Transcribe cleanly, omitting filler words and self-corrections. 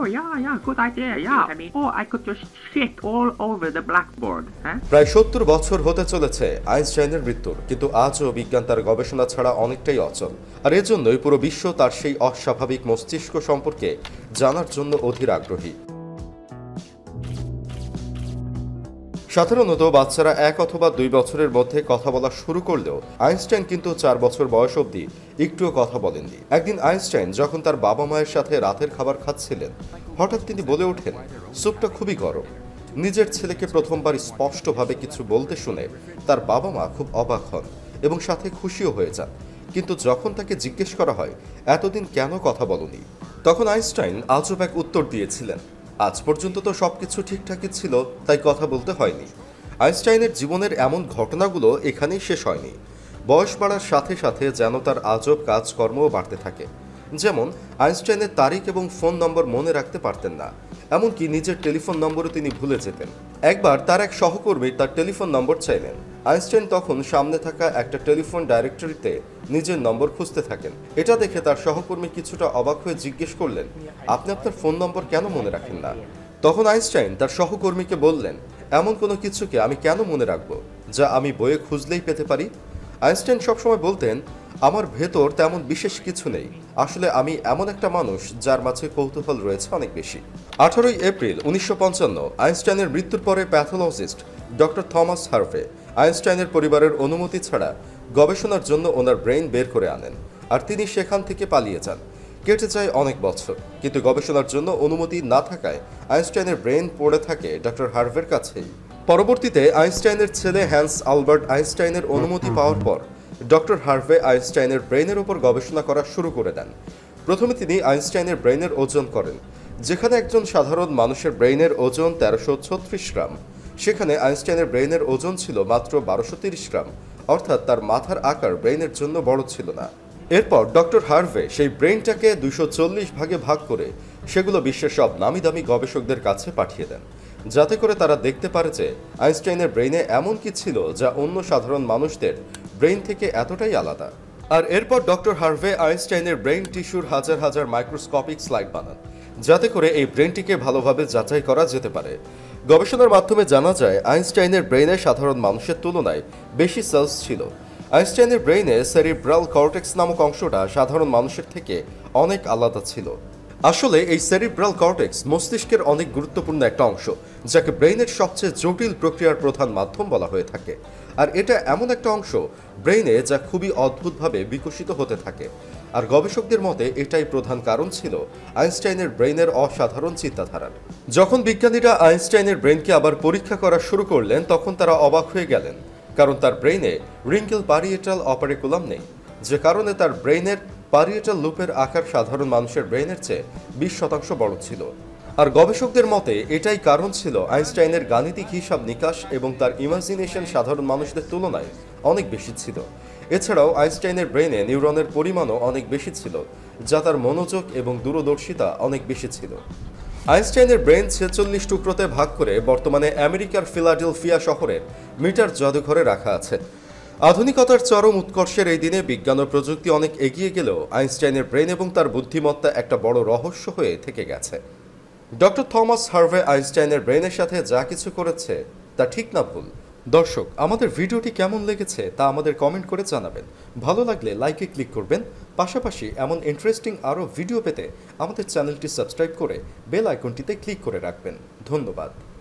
yeah, good idea, yeah. I mean, I could just shit all over the blackboard, huh? প্রায় ৭০ বছর হতে চলেছে আইনস্টাইনের মৃত্যুর, কিন্তু আজও বিজ্ঞান তার গবেষণা ছাড়া অনেকটাই অচল। আর এজন্যই পুরো বিশ্ব তার সেই অস্বাভাবিক মস্তিষ্ক সম্পর্কে জানার জন্য অধীর আগ্রহী। সাধারণত বাচ্চারা ১ অথবা ২ বছরের মধ্যে কথা বলা শুরু করলেও আইনস্টাইন কিন্তু ৪ বছর বয়স অবধি একটুও কথা বলেননি। একদিন আইনস্টাইন যখন তার বাবা মায়ের সাথে রাতের খাবার খাচ্ছিলেন, হঠাৎ তিনি বলে ওঠেন, স্যুপটা খুবই গরম। নিজের ছেলেকে প্রথমবার স্পষ্টভাবে কিছু বলতে শুনে তার বাবা মা খুব অবাক হন এবং সাথে খুশিও হয়ে যান। কিন্তু যখন তাকে জিজ্ঞেস করা হয়, এতদিন কেন কথা বলনি, তখন আইনস্টাইন আজব এক উত্তর দিয়েছিলেন, আজ পর্যন্ত তো সবকিছু ঠিকঠাকই ছিল, তাই কথা বলতে হয়নি। আইনস্টাইনের জীবনের এমন ঘটনাগুলো এখানেই শেষ হয়নি। বয়স বাড়ার সাথে সাথে যেন তার আজব কাজকর্মও বাড়তে থাকে। যেমন আইনস্টাইনের তারিখ এবং ফোন নম্বর মনে রাখতে পারতেন না, এমনকি নিজের টেলিফোন নম্বরও তিনি ভুলে যেতেন। একবার তার এক সহকর্মী তার টেলিফোন নম্বর চাইলেন। আইনস্টাইন তখন সামনে থাকা একটা টেলিফোন ডাইরেক্টরিতে নিজের নম্বর খুঁজতে থাকেন। এটা দেখে তার সহকর্মী কিছুটা অবাক হয়ে জিজ্ঞেস করলেন, আপনি আপনার ফোন নম্বর কেন মনে রাখেন না? তখন আইনস্টাইন তার সহকর্মীকে বললেন, এমন কোনো কিছুকে আমি কেন মনে রাখবো যা আমি বইয়ে খুঁজলেই পেতে পারি? আইনস্টাইন সবসময় বলতেন, আমার ভেতর তেমন বিশেষ কিছু নেই, আসলে আমি এমন একটা মানুষ যার মাঝে কৌতূহল রয়েছে অনেক বেশি। 18 এপ্রিল 1955 আইনস্টাইনের মৃত্যুর পরে প্যাথোলজিস্ট ডক্টর থমাস হার্ভে আইনস্টাইনের পরিবারের অনুমতি ছাড়া গবেষণার জন্য ওনার ব্রেইন বের করে আনেন, আর তিনি সেখান থেকে পালিয়ে যান। কেটে যায় অনেক বছর, কিন্তু গবেষণার জন্য অনুমতি না থাকায় আইনস্টাইনের ব্রেইন পড়ে থাকে ডক্টর হার্ভের কাছেই। পরবর্তীতে আইনস্টাইনের ছেলে হ্যান্স আলবার্ট আইনস্টাইনের অনুমতি পাওয়ার পর ডক্টর হার্ভে আইনস্টাইনের ব্রেইনের উপর গবেষণা করা শুরু করে দেন। প্রথমে তিনি আইনস্টাইনের ব্রেইনের ওজন করেন। যেখানে একজন সাধারণ মানুষের ব্রেইনের ওজন ১৩৩৬ গ্রাম, সেখানে আইনস্টাইনের ব্রেইনের ওজন ছিল মাত্র ১২৩০ গ্রাম, অর্থাৎ তার মাথার আকার ব্রেইনের জন্য বড় ছিল না। এরপর ডক্টর হার্ভে সেই ব্রেইনটাকে ২৪০ ভাগে ভাগ করে সেগুলো বিশ্বের সব নামি দামি গবেষকদের কাছে পাঠিয়ে দেন, যাতে করে তারা দেখতে পারে যে আইনস্টাইনের ব্রেইনে এমন কি ছিল যা অন্য সাধারণ মানুষদের ব্রেইন থেকে এতটাই আলাদা। আর এরপর ডক্টর হার্ভে আইনস্টাইনের ব্রেইন টিস্যুর হাজার হাজার মাইক্রোস্কোপিক স্লাইড বানান, যাতে করে এই ব্রেইনটিকে ভালোভাবে যাচাই করা যেতে পারে। গবেষণার মাধ্যমে জানা যায় আইনস্টাইনের ব্রেইনে সাধারণ মানুষের তুলনায় বেশি সেলস ছিল। আইনস্টাইনের ব্রেইনে সেরিব্রাল কর্টেক্স নামক অংশটা সাধারণ মানুষের থেকে অনেক আলাদা ছিল। আসলে এই সেরিব্রাল কর্টেক্স মস্তিষ্কের অনেক গুরুত্বপূর্ণ একটা অংশ, যাকে ব্রেইনের সবচেয়ে জটিল প্রক্রিয়ার প্রধান মাধ্যম বলা হয়ে থাকে। আর এটা এমন একটা অংশ ব্রেইনে যা খুবই অদ্ভুতভাবে বিকশিত হতে থাকে। আর গবেষকদের মতে এটাই প্রধান কারণ ছিল আইনস্টাইনের ব্রেইনের অসাধারণ চিন্তাধারার। যখন বিজ্ঞানীরা আইনস্টাইনের ব্রেইনকে আবার পরীক্ষা করা শুরু করলেন, তখন তারা অবাক হয়ে গেলেন, কারণ তার ব্রেইনে রিঙ্কেল পারিয়েটাল অপারেকুলাম নেই, যে কারণে তার ব্রেইনের পারিয়েটাল লুপের আকার সাধারণ মানুষের ব্রেইনের চেয়ে ২০% বড় ছিল। আর গবেষকদের মতে এটাই কারণ ছিল আইনস্টাইনের গাণিতিক হিসাব নিকাশ এবং তার ইমাজিনেশন সাধারণ মানুষদের তুলনায় অনেক বেশি ছিল। এছাড়াও আইনস্টাইনের ব্রেইনে নিউরনের পরিমাণও অনেক বেশি ছিল, যা তার মনোযোগ এবং দূরদর্শিতা অনেক বেশি ছিল। আইনস্টাইনের ব্রেইন ৪৬ টুকরোতে ভাগ করে বর্তমানে আমেরিকার ফিলাডেলফিয়া শহরের মিটার জাদুঘরে রাখা আছে। আধুনিকতার চরম উৎকর্ষের এই দিনে বিজ্ঞান ও প্রযুক্তি অনেক এগিয়ে গেলেও আইনস্টাইনের ব্রেইন এবং তার বুদ্ধিমত্তা একটা বড় রহস্য হয়ে থেকে গেছে। ডক্টর থমাস হার্ভে আইনস্টাইনের ব্রেইনের সাথে যা কিছু করেছে তা ঠিক না ভুল? দর্শক, আমাদের ভিডিওটি কেমন লেগেছে তা আমাদের কমেন্ট করে জানাবেন। ভালো লাগলে লাইকে ক্লিক করবেন। পাশাপাশি এমন ইন্টারেস্টিং আরও ভিডিও পেতে আমাদের চ্যানেলটি সাবস্ক্রাইব করে বেল আইকনটিতে ক্লিক করে রাখবেন। ধন্যবাদ।